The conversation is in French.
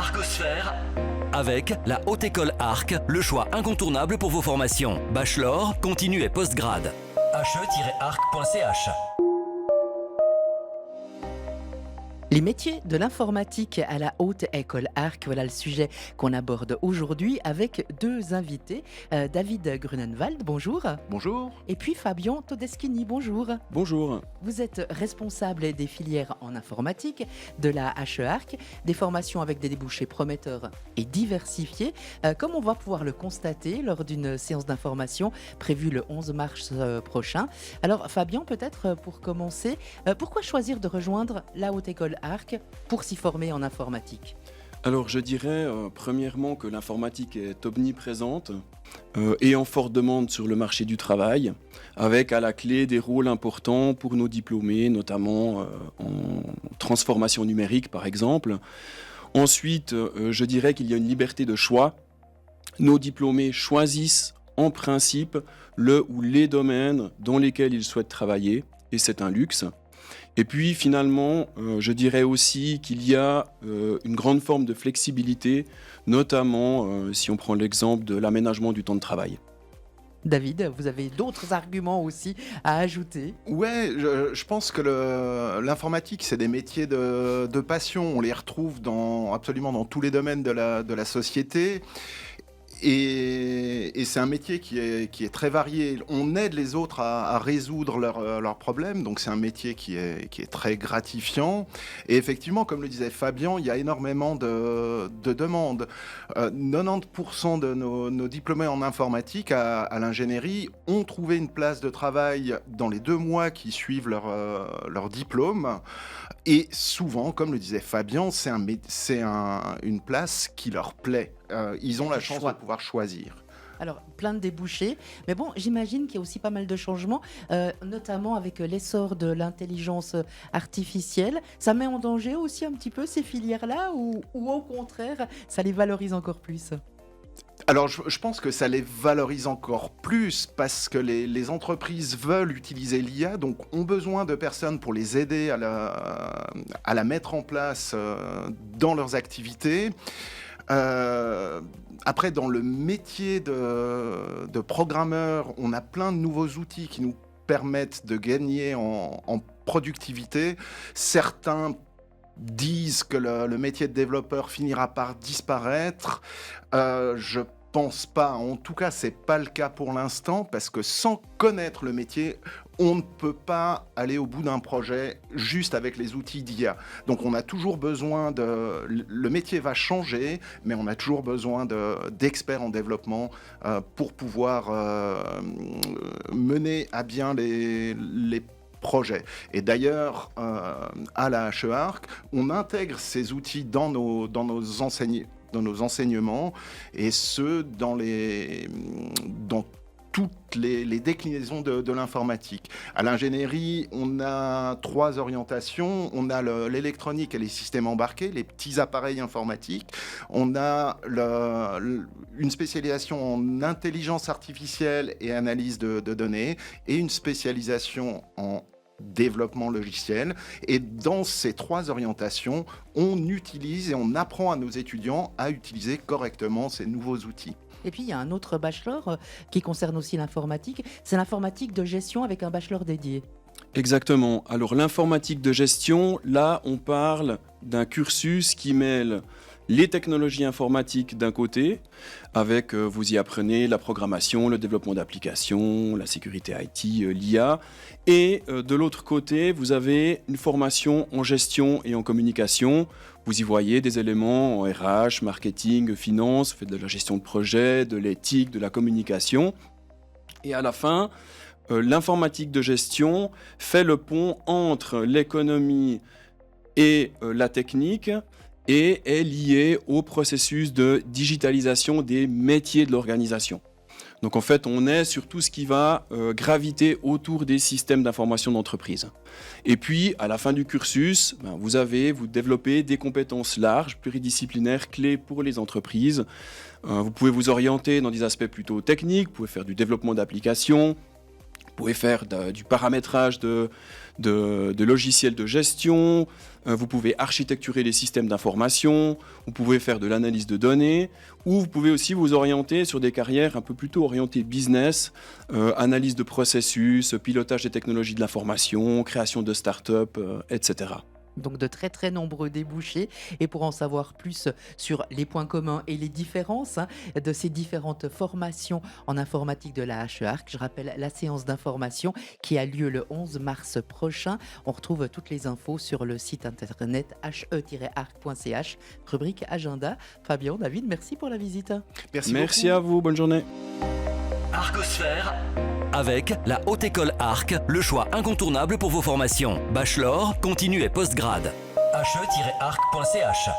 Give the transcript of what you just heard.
Arcosphère. Avec la Haute École Arc, le choix incontournable pour vos formations. Bachelor, continu et postgrad. he-arc.ch. Les métiers de l'informatique à la Haute École Arc, voilà le sujet qu'on aborde aujourd'hui avec deux invités. David Grunenwald, bonjour. Bonjour. Et puis Fabien Todeschini, bonjour. Bonjour. Vous êtes responsable des filières en informatique de la HE Arc, des formations avec des débouchés prometteurs et diversifiés, comme on va pouvoir le constater lors d'une séance d'information prévue le 11 mars prochain. Alors Fabien, peut-être pour commencer, pourquoi choisir de rejoindre la Haute École Arc pour s'y former en informatique? Alors je dirais premièrement que l'informatique est omniprésente et en forte demande sur le marché du travail, avec à la clé des rôles importants pour nos diplômés, notamment en transformation numérique par exemple. Ensuite, je dirais qu'il y a une liberté de choix. Nos diplômés choisissent en principe le ou les domaines dans lesquels ils souhaitent travailler, et c'est un luxe. Et puis finalement, je dirais aussi qu'il y a une grande forme de flexibilité, notamment si on prend l'exemple de l'aménagement du temps de travail. David, vous avez d'autres arguments aussi à ajouter? Ouais, je pense que l'informatique, c'est des métiers de passion. On les retrouve absolument dans tous les domaines de la société. Et c'est un métier qui est très varié. On aide les autres à résoudre leurs problèmes, donc c'est un métier qui est très gratifiant. Et effectivement, comme le disait Fabien, il y a énormément de demandes. 90% de nos diplômés en informatique à l'ingénierie ont trouvé une place de travail dans les 2 mois qui suivent leur diplôme. Et souvent, comme le disait Fabien, c'est une place qui leur plaît. Ils ont la chance de pouvoir choisir. Alors, plein de débouchés. Mais bon, j'imagine qu'il y a aussi pas mal de changements, notamment avec l'essor de l'intelligence artificielle. Ça met en danger aussi un petit peu ces filières-là ou au contraire, ça les valorise encore plus? Alors, je pense que ça les valorise encore plus parce que les entreprises veulent utiliser l'IA, donc ont besoin de personnes pour les aider à la mettre en place dans leurs activités. Après, dans le métier de programmeur, on a plein de nouveaux outils qui nous permettent de gagner en productivité. Certains disent que le métier de développeur finira par disparaître. Je pense pas. En tout cas, c'est pas le cas pour l'instant parce que sans connaître le métier, on ne peut pas aller au bout d'un projet juste avec les outils d'IA. Donc on a toujours besoin le métier va changer, mais on a toujours besoin d'experts en développement pour pouvoir mener à bien les projets. Et d'ailleurs, à la HE Arc, on intègre ces outils dans nos enseignements, et ce, dans toutes les déclinaisons de l'informatique. À l'ingénierie, on a 3 orientations. On a l'électronique et les systèmes embarqués, les petits appareils informatiques. On a une spécialisation en intelligence artificielle et analyse de données, et une spécialisation en développement logiciel. Et dans ces 3 orientations, on utilise et on apprend à nos étudiants à utiliser correctement ces nouveaux outils. Et puis, il y a un autre bachelor qui concerne aussi l'informatique. C'est l'informatique de gestion avec un bachelor dédié. Exactement. Alors l'informatique de gestion, là on parle d'un cursus qui mêle les technologies informatiques d'un côté, avec, vous y apprenez la programmation, le développement d'applications, la sécurité IT, l'IA, et de l'autre côté, vous avez une formation en gestion et en communication. Vous y voyez des éléments en RH, marketing, finance, vous faites de la gestion de projet, de l'éthique, de la communication. Et à la fin, l'informatique de gestion fait le pont entre l'économie et la technique, et est liée au processus de digitalisation des métiers de l'organisation. Donc en fait, on est sur tout ce qui va graviter autour des systèmes d'information d'entreprise. Et puis, à la fin du cursus, vous développez des compétences larges, pluridisciplinaires, clés pour les entreprises. Vous pouvez vous orienter dans des aspects plutôt techniques, vous pouvez faire du développement d'applications, vous pouvez faire du paramétrage de logiciels de gestion, vous pouvez architecturer les systèmes d'information, vous pouvez faire de l'analyse de données, ou vous pouvez aussi vous orienter sur des carrières un peu plutôt orientées business, analyse de processus, pilotage des technologies de l'information, création de start-up, etc. Donc de très très nombreux débouchés. Et pour en savoir plus sur les points communs et les différences de ces différentes formations en informatique de la HE-Arc, je rappelle la séance d'information qui a lieu le 11 mars prochain. On retrouve toutes les infos sur le site internet he-arc.ch, rubrique agenda. Fabien, David, merci pour la visite. Merci à vous, bonne journée. Arcosphère avec la Haute École Arc, le choix incontournable pour vos formations. Bachelor, continu et postgrad. he-arc.ch